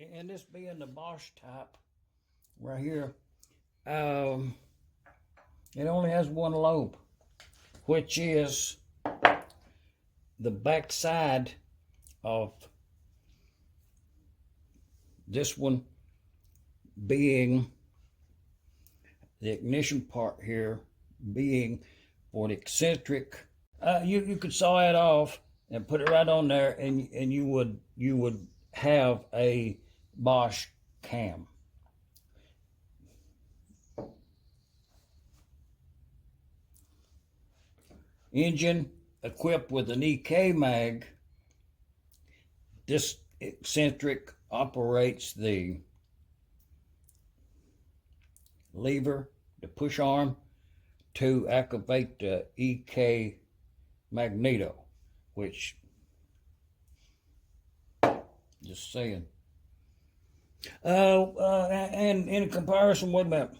And this being the Bosch type right here, it only has one lobe, which is the back side of this one being the ignition part here being for the eccentric. You could saw it off and put it right on there, and you would have a Bosch cam. Engine equipped with an EK mag. This eccentric operates the lever, the push arm, to activate the EK magneto, which, just saying. And in comparison with that,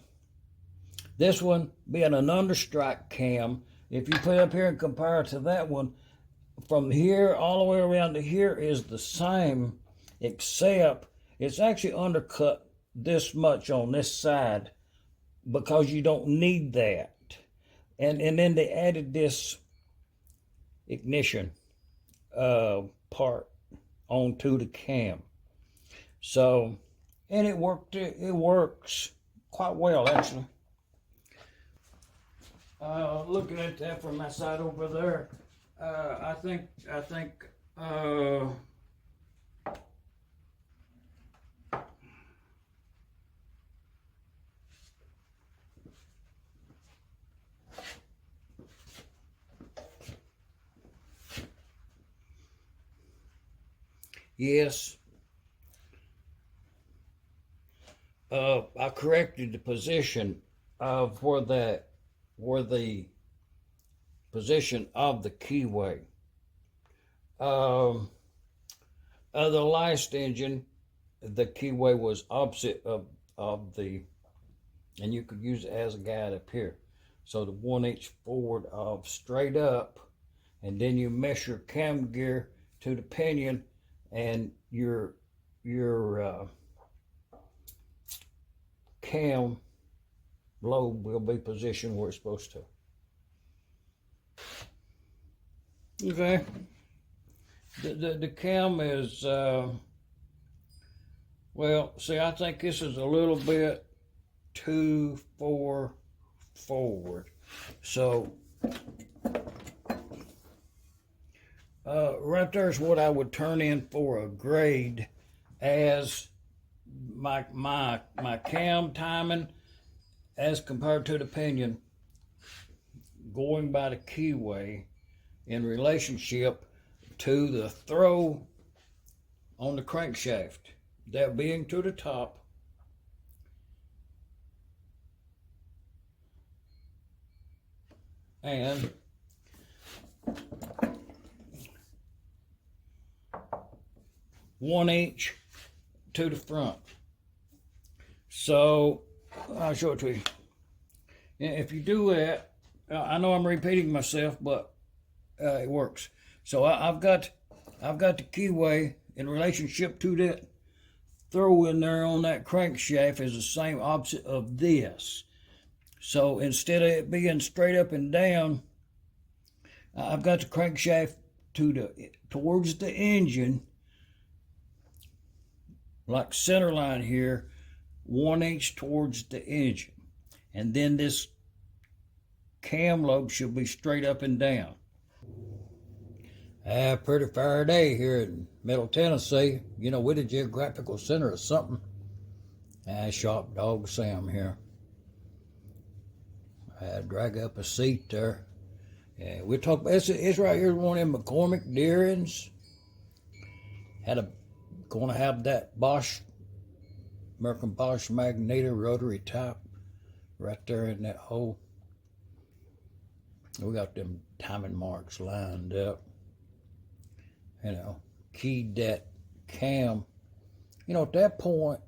this one being an understrike cam, if you put it up here and compare it to that one, from here all the way around to here is the same, except it's actually undercut this much on this side because you don't need that. And then they added this ignition part onto the cam. So, and it works quite well, actually. Looking at that from that side over there, I think yes, I corrected the position of where the position of the keyway. The last engine, the keyway was opposite of the, and you could use it as a guide up here. So the 1/8 forward of straight up, and then you measure cam gear to the pinion, and your cam lobe will be positioned where it's supposed to. Okay. The cam is, well, see, I think this is a little bit too far forward. So, right there's what I would turn in for a grade as my cam timing as compared to the pinion, going by the keyway in relationship to the throw on the crankshaft, that being to the top, and one inch to the front. So I'll show it to you. If you do that, I know I'm repeating myself, but it works. So I've got the keyway in relationship to that throw in there on that crankshaft is the same opposite of this. So instead of it being straight up and down, I've got the crankshaft towards the engine, like center line here, 1 inch towards the engine. And then this cam lobe should be straight up and down. Pretty fair day here in Middle Tennessee. You know, we're the geographical center of something. Sharp Dog Sam here. I drag up a seat there. Yeah, we're talking. It's right here. One of them McCormick Deerings. Going to have that Bosch, American Bosch magneto rotary type right there in that hole. We got them timing marks lined up. You know, keyed that cam. You know, at that point,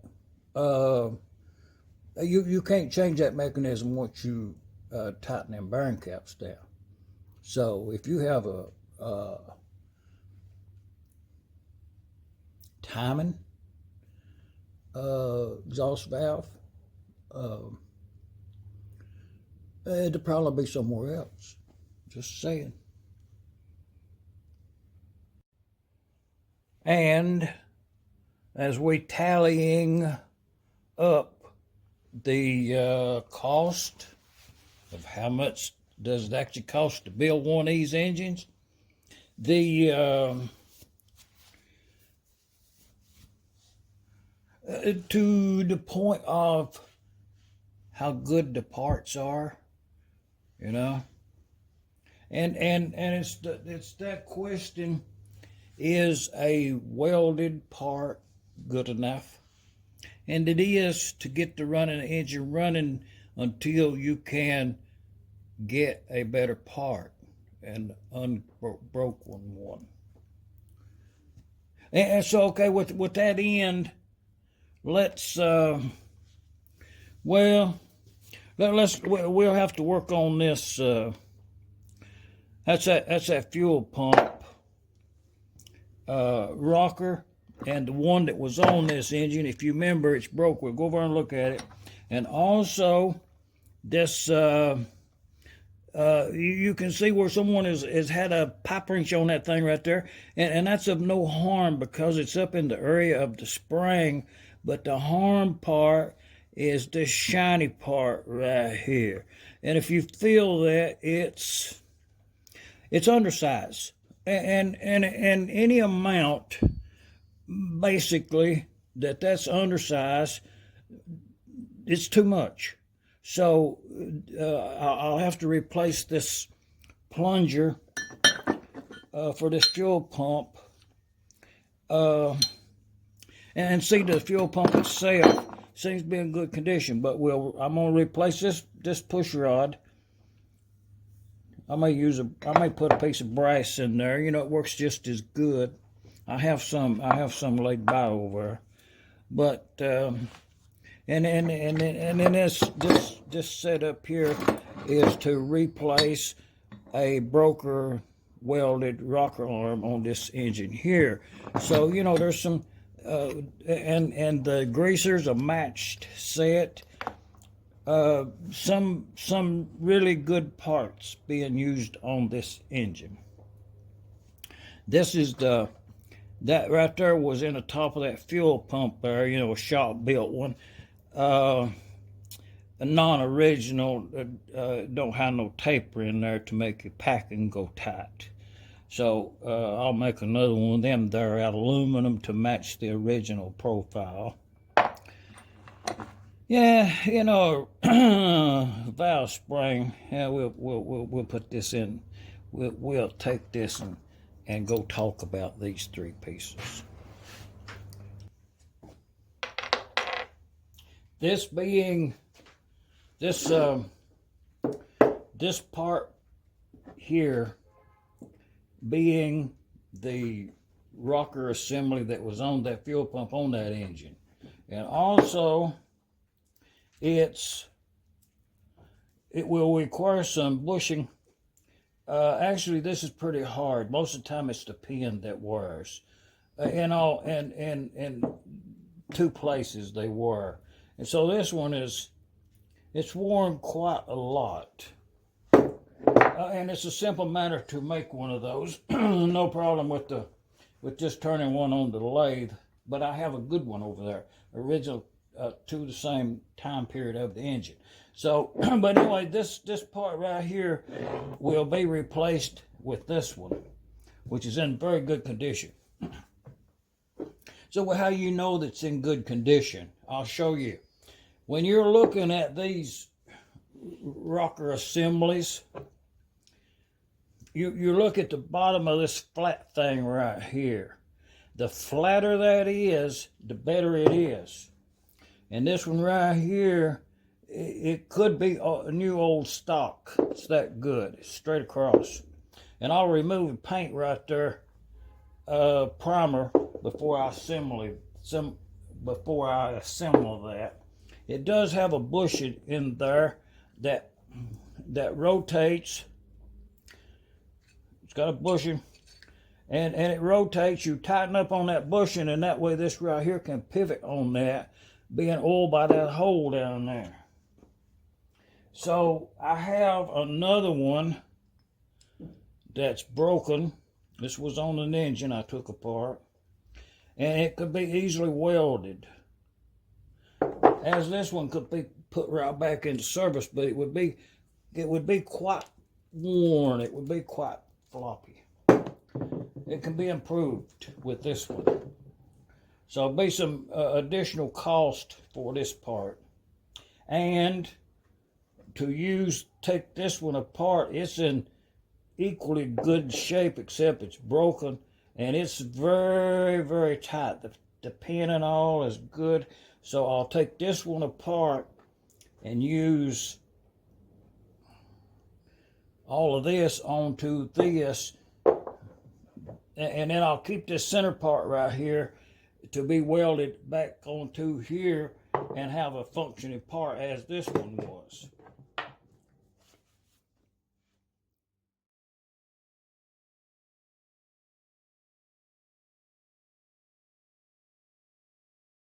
you can't change that mechanism once you tighten them bearing caps down. So if you have a timing exhaust valve. It'd probably be somewhere else. Just saying. And as we tallying up the cost of how much does it actually cost to build one of these engines, to the point of how good the parts are, you know, and it's that question: is a welded part good enough? And it is to get the engine running until you can get a better part, and unbroken one. And so, okay, with that end, let's we'll have to work on this. That's that fuel pump rocker, and the one that was on this engine. If you remember, it's broke. We'll go over and look at it. And also this you can see where someone has had a pipe wrench on that thing right there, and that's of no harm because it's up in the area of the spring. But the harm part is this shiny part right here, and if you feel that, it's undersized, and any amount basically that's undersized, it's too much. So I'll have to replace this plunger for this fuel pump, and see, the fuel pump itself seems to be in good condition. But I'm going to replace this push rod. I may put a piece of brass in there. You know, it works just as good. I have some laid by over there, but and then this setup here is to replace a broker welded rocker arm on this engine here. So, you know, there's some and the greasers a matched set. Some really good parts being used on this engine. This is that right there was in the top of that fuel pump there, you know, a shop built one. A non-original, don't have no taper in there to make your packing go tight. So I'll make another one of them there out of aluminum to match the original profile. Yeah, you know, valve spring. Yeah, we'll put this in. We'll take this and go talk about these three pieces. This being this part here being the rocker assembly that was on that fuel pump on that engine, and also it will require some bushing. Actually, this is pretty hard. Most of the time, it's the pin that wears. In two places they were, and so this one it's worn quite a lot. And it's a simple matter to make one of those. No problem with just turning one on the lathe. But I have a good one over there, original to the same time period of the engine. So, but anyway, this part right here will be replaced with this one, which is in very good condition. So how you know that's in good condition? I'll show you. When you're looking at these rocker assemblies, you look at the bottom of this flat thing right here. The flatter that is, the better it is. And this one right here, it could be a new old stock. It's that good. It's straight across. And I'll remove the paint right there, primer, before I assemble that. It does have a bushing in there that rotates. It's got a bushing, and it rotates. You tighten up on that bushing, and that way this right here can pivot on that, being oiled by that hole down there. So I have another one that's broken. This was on an engine I took apart, and it could be easily welded, as this one could be put right back into service, but it would be quite worn. It would be quite floppy. It can be improved with this one. So it'll be some additional cost for this part. And to take this one apart, it's in equally good shape, except it's broken, and it's very, very tight. The pin and all is good. So I'll take this one apart and use all of this onto this, and then I'll keep this center part right here to be welded back onto here and have a functioning part as this one was.